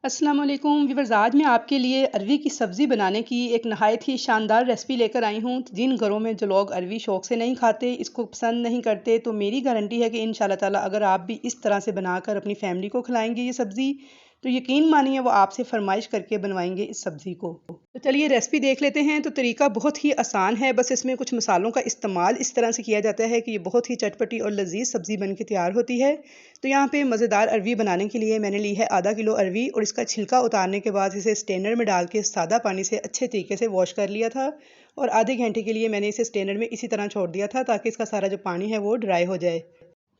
अस्सलाम वालेकुम व्यूअर्स, आज मैं आपके लिए अरवी की सब्ज़ी बनाने की एक नहायत ही शानदार रेसिपी लेकर आई हूँ। जिन घरों में जो लोग अरवी शौक़ से नहीं खाते, इसको पसंद नहीं करते, तो मेरी गारंटी है कि इंशाल्लाह ताला अगर आप भी इस तरह से बनाकर अपनी फैमिली को खिलाएँगे ये सब्ज़ी, तो यकीन मानिए वो आपसे फ़रमाइश करके बनवाएँगे इस सब्ज़ी को। तो चलिए रेसिपी देख लेते हैं। तो तरीका बहुत ही आसान है, बस इसमें कुछ मसालों का इस्तेमाल इस तरह से किया जाता है कि ये बहुत ही चटपटी और लज़ीज़ सब्ज़ी बन के तैयार होती है। तो यहाँ पे मज़ेदार अरवी बनाने के लिए मैंने ली है आधा किलो अरवी और इसका छिलका उतारने के बाद इसे स्ट्रेनर में डाल के सादा पानी से अच्छे तरीके से वॉश कर लिया था और आधे घंटे के लिए मैंने इसे स्ट्रेनर में इसी तरह छोड़ दिया था ताकि इसका सारा जो पानी है वो ड्राई हो जाए।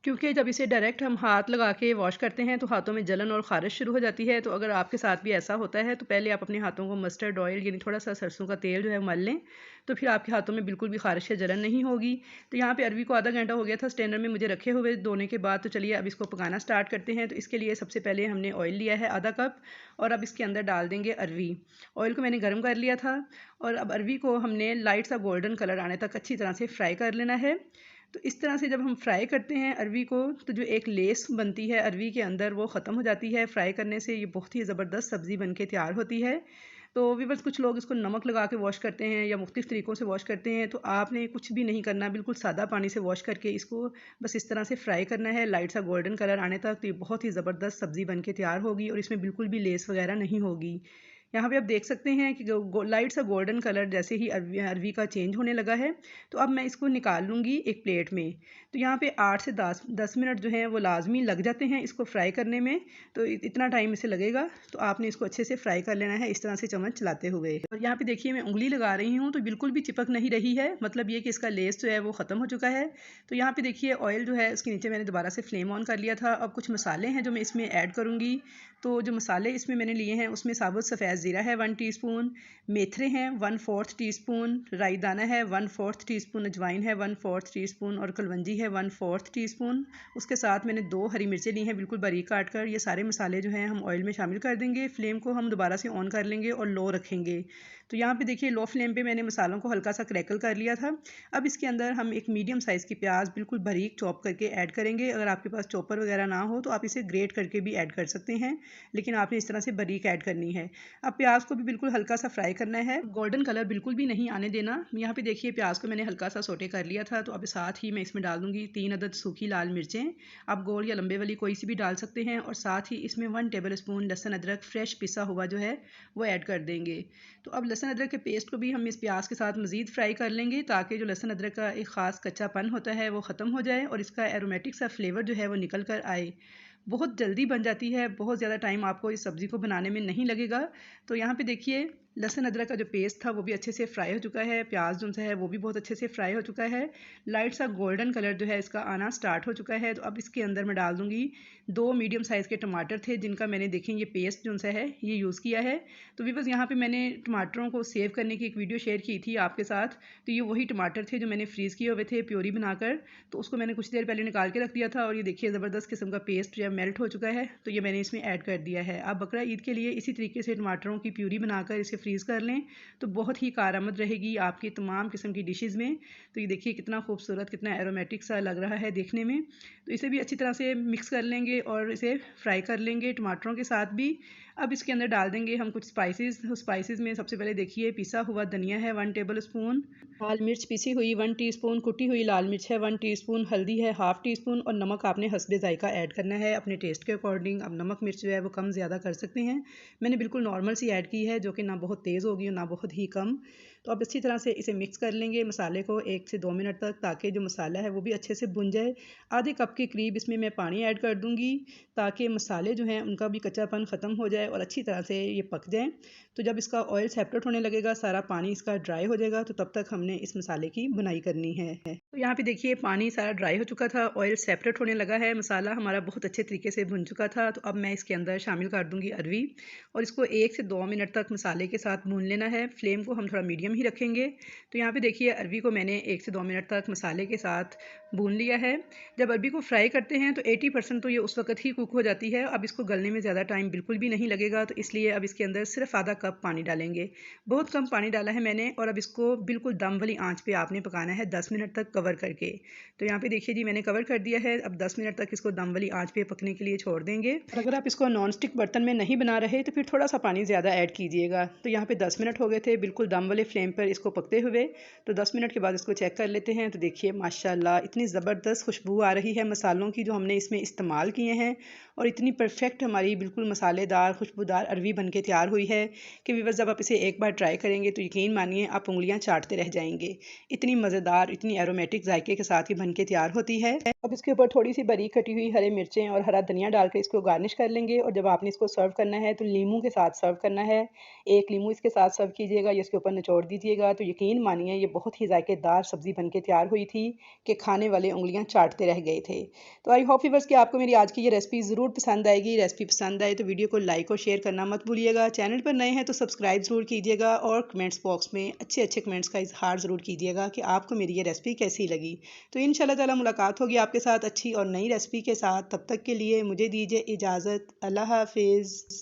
क्योंकि जब इसे डायरेक्ट हम हाथ लगा के वॉश करते हैं तो हाथों में जलन और ख़ारिश शुरू हो जाती है। तो अगर आपके साथ भी ऐसा होता है तो पहले आप अपने हाथों को मस्टर्ड ऑयल यानी थोड़ा सा सरसों का तेल जो है मल लें, तो फिर आपके हाथों में बिल्कुल भी ख़ारिश या जलन नहीं होगी। तो यहाँ पे अरवी को आधा घंटा हो गया था स्ट्रेनर में मुझे रखे हुए धोने के बाद। तो चलिए अब इसको पकाना स्टार्ट करते हैं। तो इसके लिए सबसे पहले हमने ऑयल लिया है आधा कप और अब इसके अंदर डाल देंगे अरवी। ऑयल को मैंने गर्म कर लिया था और अब अरवी को हमने लाइट सा गोल्डन कलर आने तक अच्छी तरह से फ्राई कर लेना है। तो इस तरह से जब हम फ्राई करते हैं अरवी को, तो जो एक लेस बनती है अरवी के अंदर वो ख़त्म हो जाती है। फ्राई करने से ये बहुत ही ज़बरदस्त सब्ज़ी बन के तैयार होती है। तो व्यूअर्स, कुछ लोग इसको नमक लगा के वॉश करते हैं या मुख्तलिफ़ तरीक़ों से वॉश करते हैं, तो आपने कुछ भी नहीं करना, बिल्कुल सादा पानी से वॉश करके इसको बस इस तरह से फ्राई करना है लाइट सा गोल्डन कलर आने तक। तो ये बहुत ही ज़बरदस्त सब्ज़ी बन के तैयार होगी और इसमें बिल्कुल भी लेस वगैरह नहीं होगी। यहाँ पे आप देख सकते हैं कि लाइट सा गोल्डन कलर जैसे ही अरवी का चेंज होने लगा है, तो अब मैं इसको निकाल लूँगी एक प्लेट में। तो यहाँ पे 8 से 10 मिनट जो हैं वो लाजमी लग जाते हैं इसको फ्राई करने में। तो इतना टाइम इसे लगेगा, तो आपने इसको अच्छे से फ्राई कर लेना है इस तरह से चम्मच चलाते हुए। और यहाँ पे देखिए मैं उंगली लगा रही हूँ तो बिल्कुल भी चिपक नहीं रही है, मतलब ये कि इसका लेस जो है वो ख़त्म हो चुका है। तो यहाँ पे देखिए ऑयल जो है उसके नीचे मैंने दोबारा से फ्लेम ऑन कर लिया था। अब कुछ मसाले हैं जो मैं इसमें ऐड करूँगी। तो जो मसाले इसमें मैंने लिए हैं उसमें साबुत सफ़ेद ज़ीरा है 1 टीस्पून, मेथरे हैं 1/4 टीस्पून, राई दाना है 1/4 टीस्पून, अजवाइन है 1/4 टीस्पून और कलवंजी है 1/4 टीस्पून। उसके साथ मैंने 2 हरी मिर्चें ली हैं बिल्कुल बारीक काट कर। ये सारे मसाले जो हैं हम ऑयल में शामिल कर देंगे। फ्लेम को हम दोबारा से ऑन कर लेंगे और लो रखेंगे। तो यहाँ पे देखिए लो फ्लेम पे मैंने मसालों को हल्का सा क्रैकल कर लिया था। अब इसके अंदर हम एक मीडियम साइज़ की प्याज बिल्कुल बारीक चॉप करके ऐड करेंगे। अगर आपके पास चॉपर वगैरह ना हो तो आप इसे ग्रेट करके भी ऐड कर सकते हैं, लेकिन आपने इस तरह से बारीक ऐड करनी है। अब प्याज को भी बिल्कुल हल्का सा फ्राई करना है, गोल्डन कलर बिल्कुल भी नहीं आने देना। यहाँ पे देखिए प्याज को मैंने हल्का सा सोटे कर लिया था। तो अब साथ ही मैं इसमें डाल दूंगी 3 अदद सूखी लाल मिर्चें। आप गोल या लंबे वाली कोई सी भी डाल सकते हैं और साथ ही इसमें 1 टेबल स्पून लहसुन अदरक फ्रेश पिसा हुआ जो है वो ऐड कर देंगे। तो अब लहसुन अदरक के पेस्ट को भी हम इस प्याज के साथ मज़ीद फ्राई कर लेंगे ताकि जो लहसुन अदरक का एक ख़ास कच्चापन होता है वो ख़त्म हो जाए और इसका एरोमेटिक सा फ्लेवर जो है वो निकल कर आए। बहुत जल्दी बन जाती है, बहुत ज़्यादा टाइम आपको इस सब्ज़ी को बनाने में नहीं लगेगा। तो यहाँ पे देखिए लहसुन अदरक का जो पेस्ट था वो भी अच्छे से फ्राई हो चुका है, प्याज जो है वो भी बहुत अच्छे से फ्राई हो चुका है, लाइट सा गोल्डन कलर जो है इसका आना स्टार्ट हो चुका है। तो अब इसके अंदर मैं डाल दूँगी 2 मीडियम साइज़ के टमाटर थे जिनका मैंने देखें ये पेस्ट जो है ये यूज़ किया है। तो व्यूअर्स, यहाँ पे मैंने टमाटरों को सेव करने की एक वीडियो शेयर की थी आपके साथ। तो ये वही टमाटर थे जो मैंने फ्रीज़ किए हुए थे प्योरी बनाकर। तो उसको मैंने कुछ देर पहले निकाल के रख दिया था और ये देखिए ज़बरदस्त किस्म का पेस्ट जो है मेल्ट हो चुका है। तो ये मैंने इसमें ऐड कर दिया है। आप बकरा ईद के लिए इसी तरीके से टमाटरों की प्यूरी बनाकर इसे फ्रीज़ कर लें तो बहुत ही कारआमद रहेगी आपकी तमाम किस्म की डिशेज़ में। तो ये देखिए कितना खूबसूरत, कितना एरोमेटिक सा लग रहा है देखने में। तो इसे भी अच्छी तरह से मिक्स कर लेंगे और इसे फ्राई कर लेंगे टमाटरों के साथ भी। अब इसके अंदर डाल देंगे हम कुछ स्पाइसेस में सबसे पहले देखिए पिसा हुआ धनिया है 1 टेबल स्पून, लाल मिर्च पिसी हुई 1 टीस्पून, कुटी हुई लाल मिर्च है 1 टीस्पून, हल्दी है हाफ़ टीस्पून और नमक आपने हस्बे ज़ायका ऐड करना है अपने टेस्ट के अकॉर्डिंग। अब नमक मिर्च जो है वो कम ज़्यादा कर सकते हैं। मैंने बिल्कुल नॉर्मल सी ऐड की है जो कि ना बहुत तेज़ होगी और ना बहुत ही कम। तो अब अच्छी तरह से इसे मिक्स कर लेंगे मसाले को 1 से 2 मिनट तक ताकि जो मसाला है वो भी अच्छे से भुन जाए। आधे कप के करीब इसमें मैं पानी ऐड कर दूँगी ताकि मसाले जो हैं उनका भी कच्चापन ख़त्म हो जाए और अच्छी तरह से ये पक जाएँ। तो जब इसका ऑयल सेपरेट होने लगेगा, सारा पानी इसका ड्राई हो जाएगा, तो तब तक हमने इस मसाले की बुनाई करनी है। तो यहाँ पे देखिए पानी सारा ड्राई हो चुका था, ऑयल सेपरेट होने लगा है, मसाला हमारा बहुत अच्छे तरीके से भुन चुका था। तो अब मैं इसके अंदर शामिल कर दूँगी अरवी और इसको 1 से 2 मिनट तक मसाले के साथ भून लेना है। फ्लेम को हम थोड़ा मीडियम मीडियम ही रखेंगे। तो यहाँ पे देखिए अरबी को मैंने 1 से 2 मिनट तक मसाले के साथ भून लिया है। जब अरबी को फ्राई करते हैं तो 80% तो ये उस वक्त ही कुक हो जाती है। अब इसको गलने में ज़्यादा टाइम बिल्कुल भी नहीं लगेगा, तो इसलिए अब इसके अंदर सिर्फ आधा कप पानी डालेंगे। बहुत कम पानी डाला है मैंने और अब इसको बिल्कुल दम वाली आंच पे आपने पकाना है 10 मिनट तक कवर करके। तो यहाँ पे देखिए जी मैंने कवर कर दिया है। अब 10 मिनट तक इसको दम वाली आंच पे पकने के लिए छोड़ देंगे। और अगर आप इसको नॉन स्टिक बर्तन में नहीं बना रहे तो फिर थोड़ा सा पानी ज़्यादा ऐड कीजिएगा। तो यहाँ पे 10 मिनट हो गए थे बिल्कुल दम वाले फ्लेम पर इसको पकते हुए। तो 10 मिनट के बाद इसको चेक कर लेते हैं। तो देखिए माशाल्लाह इतनी ज़बरदस्त खुशबू आ रही है मसालों की जो हमने इसमें इस्तेमाल किए हैं, और इतनी परफेक्ट हमारी बिल्कुल मसालेदार खुशबूदार अरवी बन के तैयार हुई है कि व्यूअर्स जब आप इसे एक बार ट्राई करेंगे तो यकीन मानिए आप उंगलियां चाटते रह जाएंगे। इतनी मज़ेदार इतनी एरोमेटिक जायके के साथ ही बन के तैयार होती है। अब इसके ऊपर थोड़ी सी बारीक कटी हुई हरी मिर्चें और हरा धनिया डालकर इसको गार्निश कर लेंगे। और जब आपने इसको सर्व करना है तो लीमू के साथ सर्व करना है। एक लीमू इसके साथ सर्व कीजिएगा या इसके ऊपर निचोड़ दीजिएगा। तो यकीन मानिए ये बहुत ही जायकेदार सब्ज़ी बन के तैयार हुई थी कि खाने वाले उंगलियां चाटते रह गए थे। तो आई होप व्यूअर्स कि आपको मेरी आज की ये रेसिपी ज़रूर पसंद आएगी। रेसिपी पसंद आए तो वीडियो को लाइक और शेयर करना मत भूलिएगा। चैनल पर नए हैं तो सब्सक्राइब ज़रूर कीजिएगा और कमेंट्स बॉक्स में अच्छे अच्छे कमेंट्स का इजहार ज़रूर कीजिएगा कि आपको मेरी ये रेसिपी कैसी लगी। तो इंशाल्लाह ताला मुलाकात होगी आपके साथ अच्छी और नई रेसिपी के साथ। तब तक के लिए मुझे दीजिए इजाज़त। अल्लाह हाफिज़।